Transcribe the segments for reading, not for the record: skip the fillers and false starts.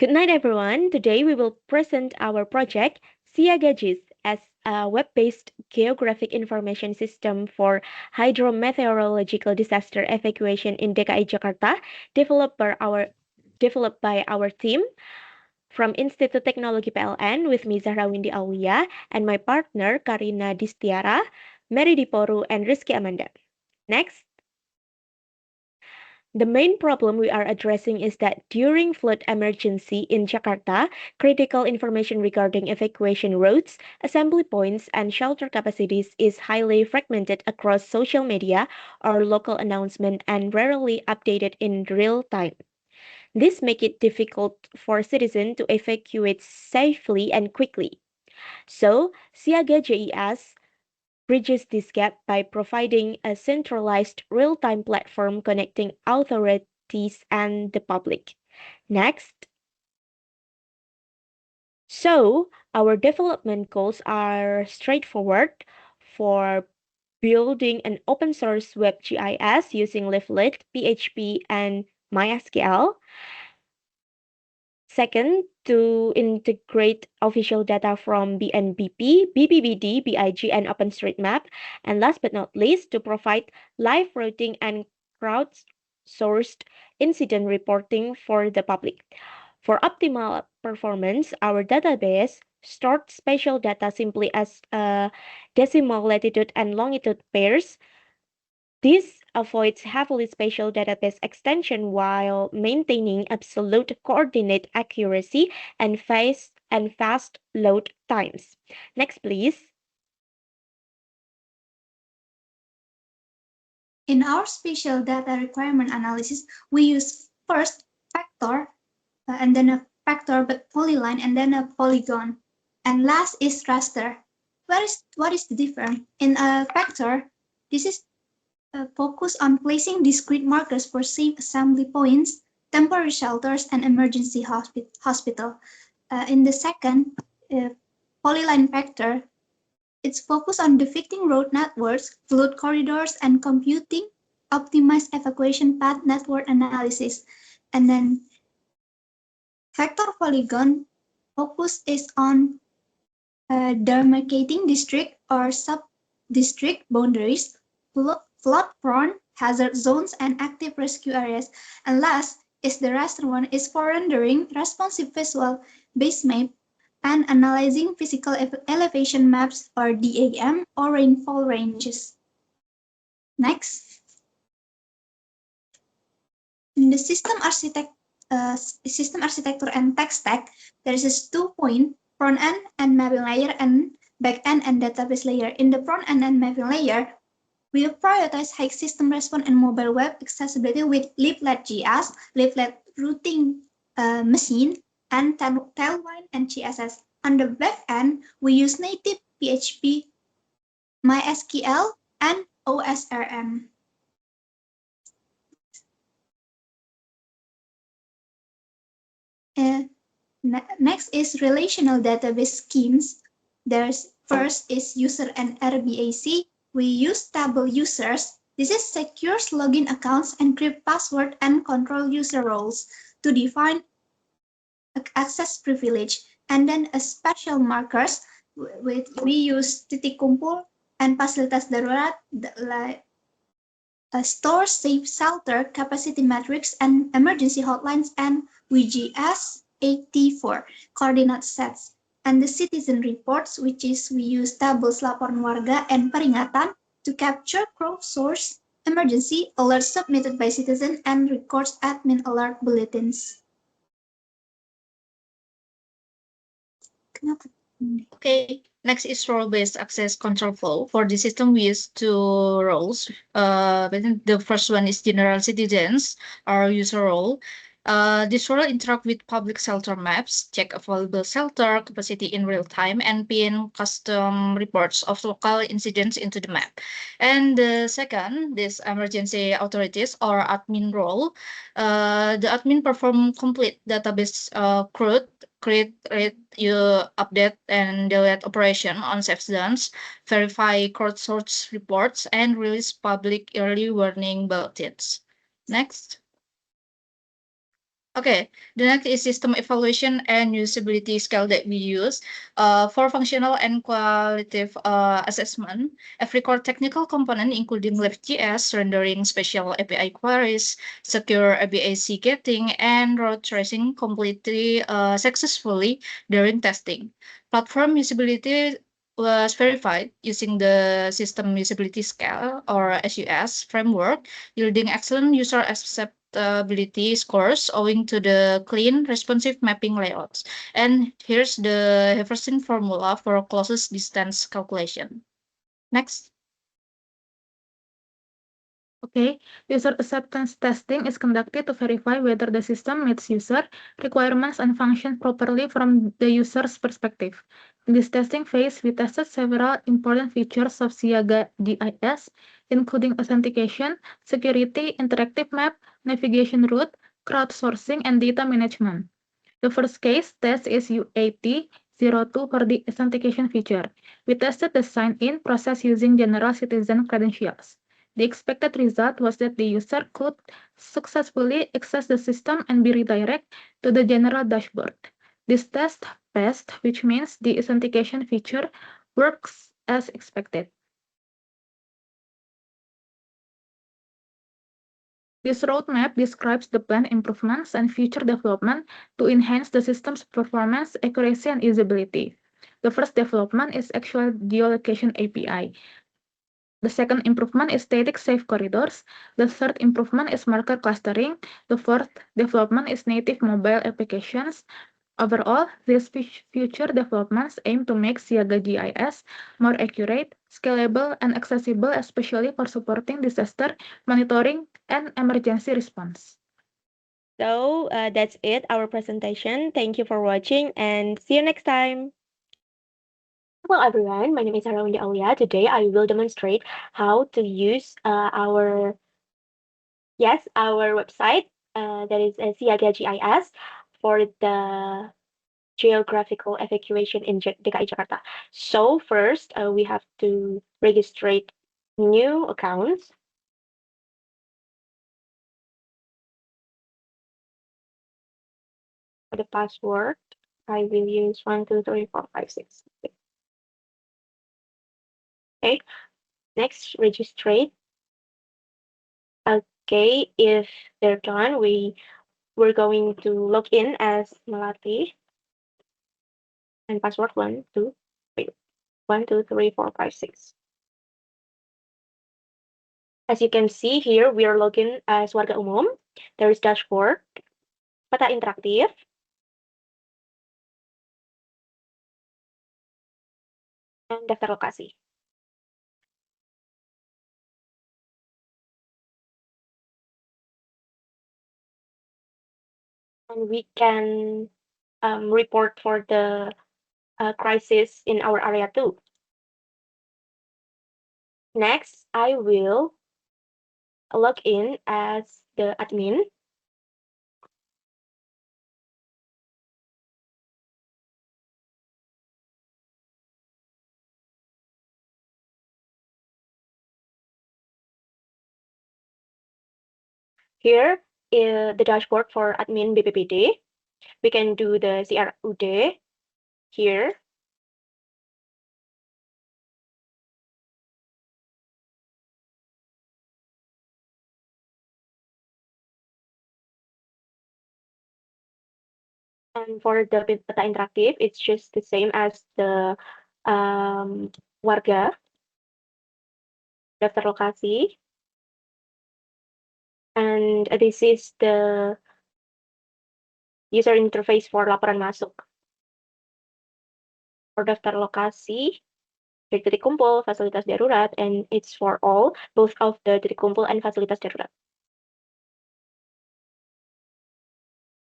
Good night, everyone. Today we will present our project Siagajis as a web-based geographic information system for hydrometeorological disaster evacuation in DKI Jakarta, developed by our team from Institut Teknologi PLN with me Zahra Windy Aulia and my partner Karina Distiara, Mary Diporu, and Rizky Amanda. Next. The main problem we are addressing is that during flood emergency in Jakarta, critical information regarding evacuation routes, assembly points, and shelter capacities is highly fragmented across social media or local announcement and rarely updated in real time. This makes it difficult for citizens to evacuate safely and quickly. So, Siaga JES bridges this gap by providing a centralized real-time platform connecting authorities and the public. Next. So, our development goals are straightforward for building an open source web GIS using Leaflet, PHP, and MySQL. Second, to integrate official data from BNBP, BPBD, BIG, and OpenStreetMap. And last but not least, to provide live routing and crowdsourced incident reporting for the public. For optimal performance, our database stores spatial data simply as decimal latitude and longitude pairs. This avoids heavily spatial database extension while maintaining absolute coordinate accuracy and fast load times. Next, please. In our spatial data requirement analysis, we use first vector and then a vector but polyline and then a polygon. And last is raster. What is the difference? In a vector, this is focus on placing discrete markers for safe assembly points, temporary shelters, and emergency hospital. In the second, polyline vector, it's focused on depicting road networks, flood corridors, and computing optimized evacuation path network analysis. And then vector polygon focus is on demarcating district or sub-district boundaries, flood-prone hazard zones, and active rescue areas. And last is the raster one is for rendering responsive visual base map and analyzing physical elevation maps or DAM or rainfall ranges. Next. In the system architecture and tech stack, there is a 2-point front end and mapping layer and back end and database layer. In the front end and mapping layer, we prioritize high system response and mobile web accessibility with Leaflet.js, Leaflet routing machine, and Tailwind and CSS. On the back end, we use native PHP, MySQL, and OSRM. Next is relational database schemes. There's first is user and RBAC. We use table users. This is secures login accounts, encrypt password, and control user roles to define access privilege. And then a special markers, we use titik kumpul and fasilitas darurat, store safe shelter, capacity metrics, and emergency hotlines, and WGS 84 coordinate sets. And the citizen reports, which is we use tables laporan warga and peringatan to capture crowdsourced emergency alerts submitted by citizen and records admin alert bulletins. Okay, next is role-based access control flow. For the system, we use two roles. The first one is general citizens, our user role. This role interact with public shelter maps, check available shelter capacity in real time, and pin custom reports of local incidents into the map. And the second, this emergency authorities or admin role. The admin perform complete database create, update, and delete operation on safe zones, verify crowdsourced reports, and release public early warning bulletins. Next. Okay, the next is system evaluation and usability scale that we use. For functional and qualitative assessment, every core technical component, including Live.js, rendering special API queries, secure ABAC getting, and route tracing completely successfully during testing. Platform usability was verified using the System Usability Scale or SUS framework, yielding excellent user acceptability scores owing to the clean, responsive mapping layouts. And here's the Jefferson formula for closest distance calculation. Next. Okay, user acceptance testing is conducted to verify whether the system meets user requirements and functions properly from the user's perspective. In this testing phase, we tested several important features of Siaga GIS, including authentication, security, interactive map, navigation route, crowdsourcing, and data management. The first case test is UAT02 for the authentication feature. We tested the sign-in process using general citizen credentials. The expected result was that the user could successfully access the system and be redirected to the general dashboard. This test passed, which means the authentication feature works as expected. This roadmap describes the planned improvements and future development to enhance the system's performance, accuracy, and usability. The first development is actual geolocation API. The second improvement is static safe corridors. The third improvement is marker clustering. The fourth development is native mobile applications. Overall, these future developments aim to make Siaga GIS more accurate, scalable, and accessible, especially for supporting disaster monitoring and emergency response. So that's it, our presentation. Thank you for watching and see you next time. Hello everyone, my name is Harawinda Aulia. Today I will demonstrate how to use our website that is Siaga GIS for the geographical evacuation in DKI Jakarta. So first we have to register new accounts. For the password, I will use 1, 2, 3, 4, 5, 6. Okay, next register. Okay, if they're done, we're going to log in as Melati. And password 1, 2, 3. 1, 2, 3, 4, 5, 6. As you can see here, we are logged in as Warga Umum. There is dashboard, peta interaktif, and daftar lokasi. And we can report for the crisis in our area too. Next, I will log in as the admin. Here is the dashboard for admin BPPD. We can do the CRUD here. And for the peta interaktif, it's just the same as the warga, daftar lokasi. And this is the user interface for laporan masuk. For daftar lokasi, dari titik kumpul, fasilitas darurat, and it's for all, both of the titik kumpul and fasilitas darurat.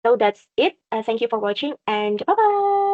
So that's it. Thank you for watching and bye-bye.